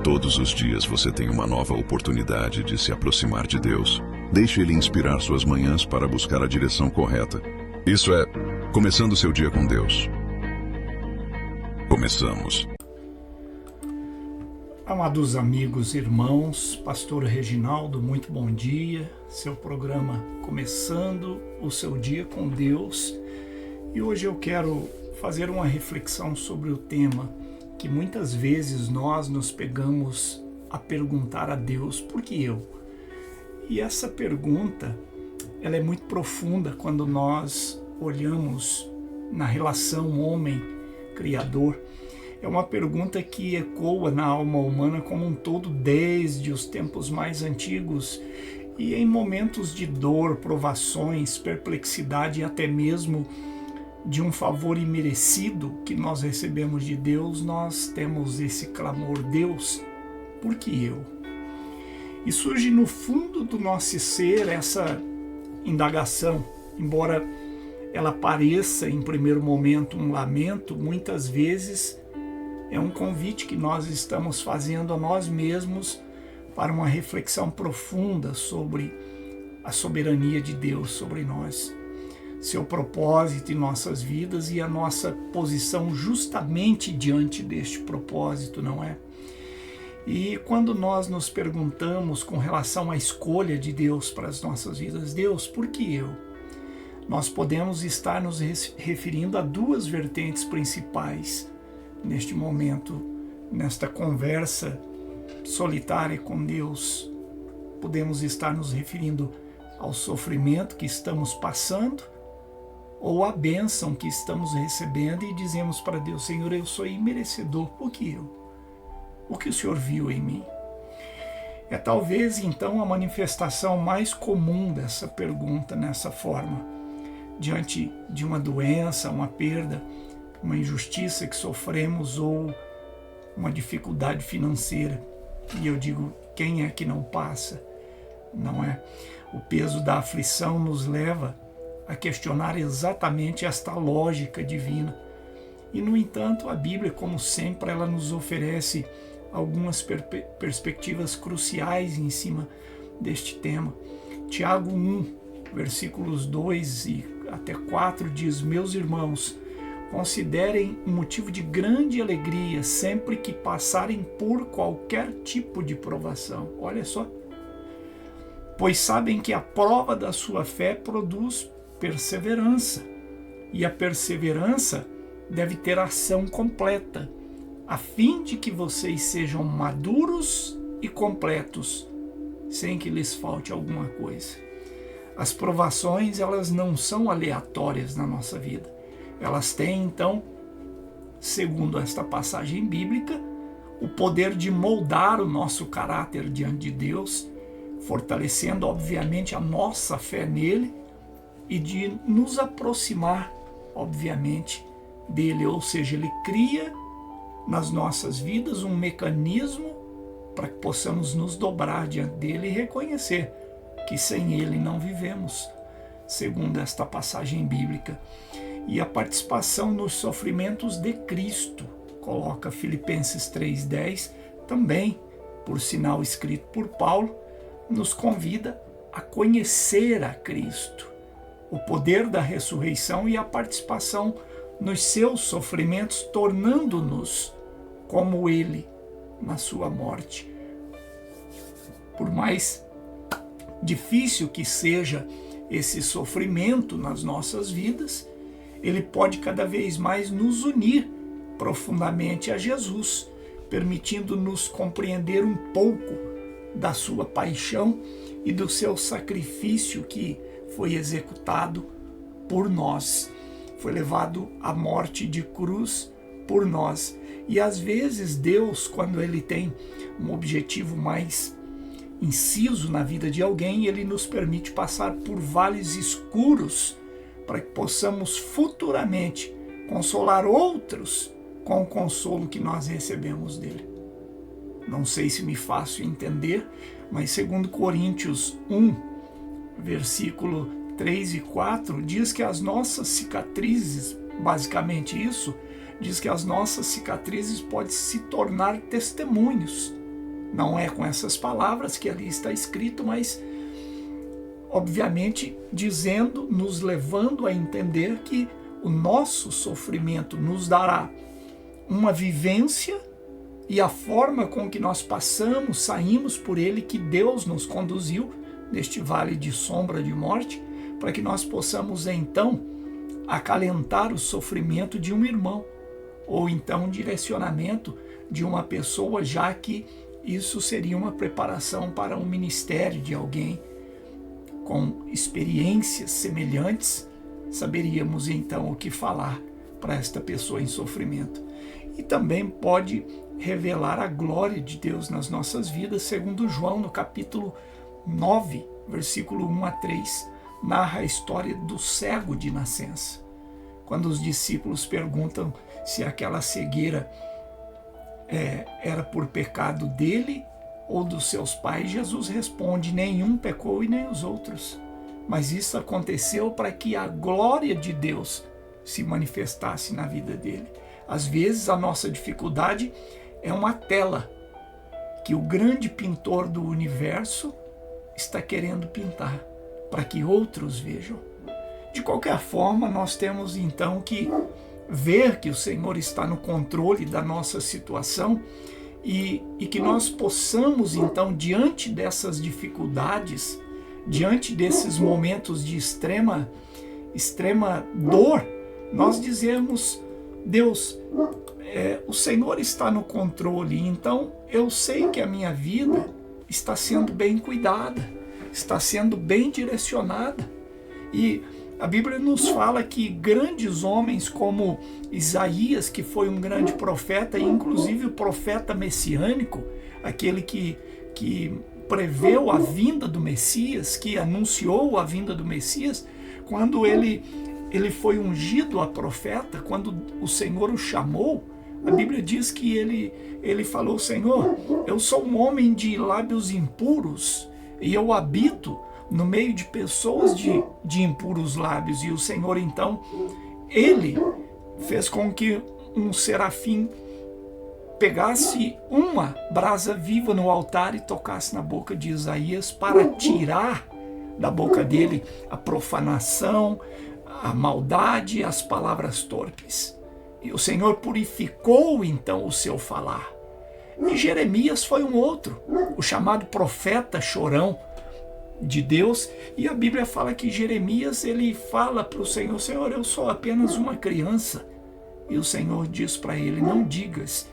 Todos os dias você tem uma nova oportunidade de se aproximar de Deus. Deixe Ele inspirar suas manhãs para buscar a direção correta. Isso é Começando Seu Dia com Deus. Começamos. Amados amigos e irmãos, Pastor Reginaldo, muito bom dia. Seu programa Começando o Seu Dia com Deus. E hoje eu quero fazer uma reflexão sobre o tema que muitas vezes nós nos pegamos a perguntar a Deus: por que eu? E essa pergunta, ela é muito profunda quando nós olhamos na relação homem-criador. É uma pergunta que ecoa na alma humana como um todo desde os tempos mais antigos, e em momentos de dor, provações, perplexidade e até mesmo de um favor imerecido que nós recebemos de Deus, nós temos esse clamor: Deus, por que eu? E surge no fundo do nosso ser essa indagação, embora ela pareça em primeiro momento um lamento, muitas vezes é um convite que nós estamos fazendo a nós mesmos para uma reflexão profunda sobre a soberania de Deus sobre nós, seu propósito em nossas vidas e a nossa posição justamente diante deste propósito, não é? E quando nós nos perguntamos com relação à escolha de Deus para as nossas vidas, Deus, por que eu? Nós podemos estar nos referindo a duas vertentes principais neste momento, nesta conversa solitária com Deus. Podemos estar nos referindo ao sofrimento que estamos passando ou à bênção que estamos recebendo e dizemos para Deus: Senhor, eu sou imerecedor, por que eu? O que o Senhor viu em mim? É talvez então a manifestação mais comum dessa pergunta nessa forma, diante de uma doença, uma perda, uma injustiça que sofremos ou uma dificuldade financeira. E eu digo, quem é que não passa? Não é? O peso da aflição nos leva a questionar exatamente esta lógica divina. E, no entanto, a Bíblia, como sempre, ela nos oferece algumas perspectivas cruciais em cima deste tema. Tiago 1, versículos 2 e até 4 diz: meus irmãos, considerem um motivo de grande alegria sempre que passarem por qualquer tipo de provação. Olha só. Pois sabem que a prova da sua fé produz perseverança, e a perseverança deve ter ação completa, a fim de que vocês sejam maduros e completos, sem que lhes falte alguma coisa. As provações, elas não são aleatórias na nossa vida. Elas têm, então, segundo esta passagem bíblica, o poder de moldar o nosso caráter diante de Deus, fortalecendo, obviamente, a nossa fé nele e de nos aproximar, obviamente, dele. Ou seja, ele cria nas nossas vidas um mecanismo para que possamos nos dobrar diante dele e reconhecer que sem ele não vivemos, segundo esta passagem bíblica. E a participação nos sofrimentos de Cristo, coloca Filipenses 3,10, também, por sinal escrito por Paulo, nos convida a conhecer a Cristo, o poder da ressurreição e a participação nos seus sofrimentos, tornando-nos como ele na sua morte. Por mais difícil que seja esse sofrimento nas nossas vidas, ele pode cada vez mais nos unir profundamente a Jesus, permitindo-nos compreender um pouco da sua paixão e do seu sacrifício que foi executado por nós. Foi levado à morte de cruz por nós. E às vezes Deus, quando ele tem um objetivo mais inciso na vida de alguém, ele nos permite passar por vales escuros para que possamos futuramente consolar outros com o consolo que nós recebemos dele. Não sei se me faço entender, mas 2 Coríntios 1, versículo 3 e 4, diz que as nossas cicatrizes, basicamente isso, diz que as nossas cicatrizes podem se tornar testemunhos Não é com essas palavras que ali está escrito, mas obviamente dizendo, nos levando a entender que o nosso sofrimento nos dará uma vivência e a forma com que nós passamos, saímos por ele, que Deus nos conduziu neste vale de sombra de morte, para que nós possamos então acalentar o sofrimento de um irmão, ou então um direcionamento de uma pessoa, já que isso seria uma preparação para um ministério de alguém com experiências semelhantes. Saberíamos então o que falar para esta pessoa em sofrimento. E também pode revelar a glória de Deus nas nossas vidas, segundo João, no capítulo 9, versículo 1 a 3, narra a história do cego de nascença. Quando os discípulos perguntam se aquela cegueira era por pecado dele ou dos seus pais, Jesus responde: nenhum pecou e nem os outros, mas isso aconteceu para que a glória de Deus se manifestasse na vida dele. Às vezes a nossa dificuldade é uma tela que o grande pintor do universo está querendo pintar, para que outros vejam. De qualquer forma, nós temos então que ver que o Senhor está no controle da nossa situação e que nós possamos então, diante dessas dificuldades, diante desses momentos de extrema dor, nós dizermos: Deus, o Senhor está no controle, então eu sei que a minha vida está sendo bem cuidada, está sendo bem direcionada. E a Bíblia nos fala que grandes homens como Isaías, que foi um grande profeta, e inclusive o profeta messiânico, aquele que preveu a vinda do Messias, que anunciou a vinda do Messias, quando ele foi ungido a profeta, quando o Senhor o chamou, a Bíblia diz que ele falou: Senhor, eu sou um homem de lábios impuros e eu habito no meio de pessoas de impuros lábios. E o Senhor então, ele fez com que um serafim pegasse uma brasa viva no altar e tocasse na boca de Isaías para tirar da boca dele a profanação, a maldade e as palavras torpes. E o Senhor purificou então o seu falar. E Jeremias foi um outro, o chamado profeta chorão de Deus. E a Bíblia fala que Jeremias, ele fala para o Senhor: Senhor, eu sou apenas uma criança. E o Senhor diz para ele: não digas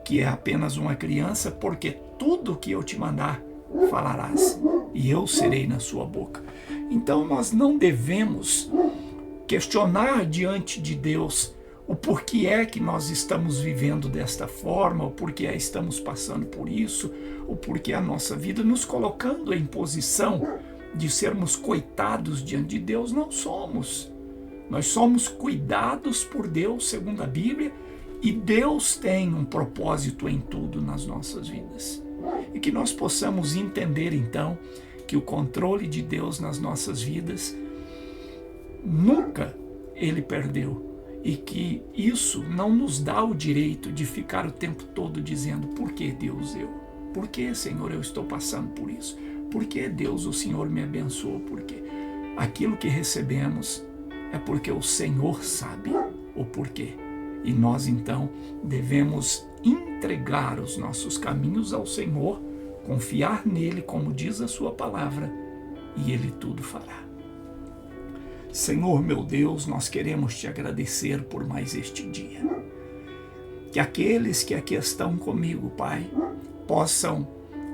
que é apenas uma criança, porque tudo que eu te mandar falarás, e eu serei na sua boca. Então nós não devemos questionar diante de Deus o porquê é que nós estamos vivendo desta forma, o porquê estamos passando por isso, o porquê a nossa vida nos colocando em posição de sermos coitados diante de Deus. Não somos. Nós somos cuidados por Deus, segundo a Bíblia, e Deus tem um propósito em tudo nas nossas vidas. E que nós possamos entender então que o controle de Deus nas nossas vidas nunca ele perdeu, e que isso não nos dá o direito de ficar o tempo todo dizendo: por que Deus eu? Por que, Senhor, eu estou passando por isso? Por que, Deus, o Senhor me abençoou? Por quê? Aquilo que recebemos é porque o Senhor sabe o porquê. E nós então devemos entregar os nossos caminhos ao Senhor, confiar nele, como diz a sua palavra, e ele tudo fará. Senhor meu Deus, nós queremos te agradecer por mais este dia. Que aqueles que aqui estão comigo, Pai, possam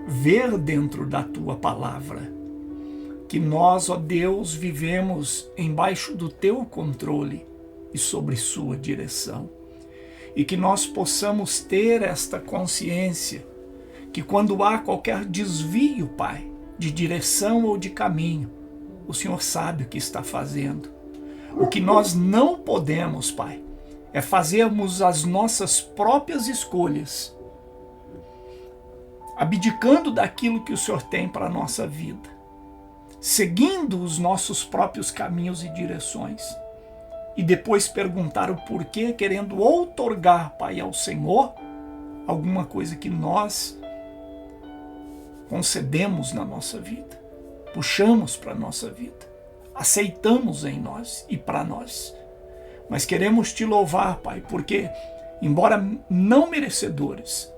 ver dentro da tua palavra que nós, ó Deus, vivemos embaixo do teu controle e sobre sua direção. E que nós possamos ter esta consciência que quando há qualquer desvio, Pai, de direção ou de caminho, o Senhor sabe o que está fazendo. O que nós não podemos, Pai, é fazermos as nossas próprias escolhas, abdicando daquilo que o Senhor tem para a nossa vida, seguindo os nossos próprios caminhos e direções, e depois perguntar o porquê, querendo outorgar, Pai, ao Senhor alguma coisa que nós concedemos na nossa vida, puxamos para a nossa vida, aceitamos em nós e para nós. Mas queremos te louvar, Pai, porque, embora não merecedores,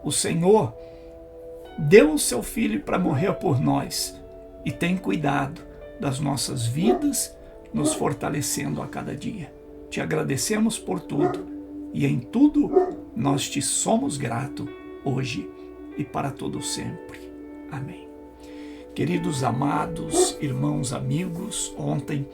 o Senhor deu o seu Filho para morrer por nós e tem cuidado das nossas vidas, nos fortalecendo a cada dia. Te agradecemos por tudo e em tudo nós te somos gratos hoje e para todo sempre. Amém. Queridos amados, irmãos, amigos, ontem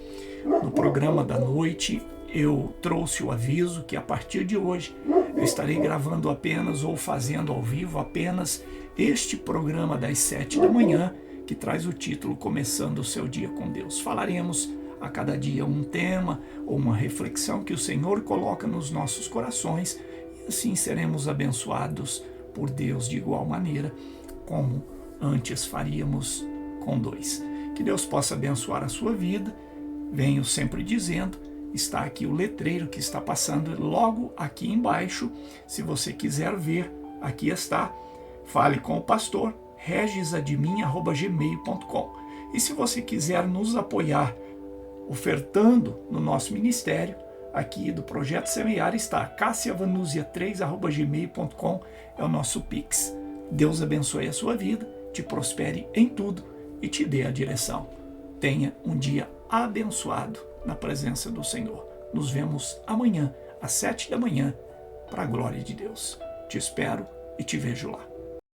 no programa da noite eu trouxe o aviso que a partir de hoje eu estarei gravando apenas ou fazendo ao vivo apenas este programa das 7 da manhã, que traz o título Começando o Seu Dia com Deus. Falaremos a cada dia um tema ou uma reflexão que o Senhor coloca nos nossos corações e assim seremos abençoados por Deus de igual maneira como antes faríamos com dois. Que Deus possa abençoar a sua vida. Venho sempre dizendo, está aqui o letreiro que está passando logo aqui embaixo. Se você quiser ver, aqui está. Fale com o pastor regisadmin@gmail.com. E se você quiser nos apoiar ofertando no nosso ministério, aqui do Projeto Semear está cassiavanuzia3@gmail.com, é o nosso Pix. Deus abençoe a sua vida, te prospere em tudo e te dê a direção. Tenha um dia abençoado na presença do Senhor. Nos vemos amanhã, às 7 da manhã, para a glória de Deus. Te espero e te vejo lá.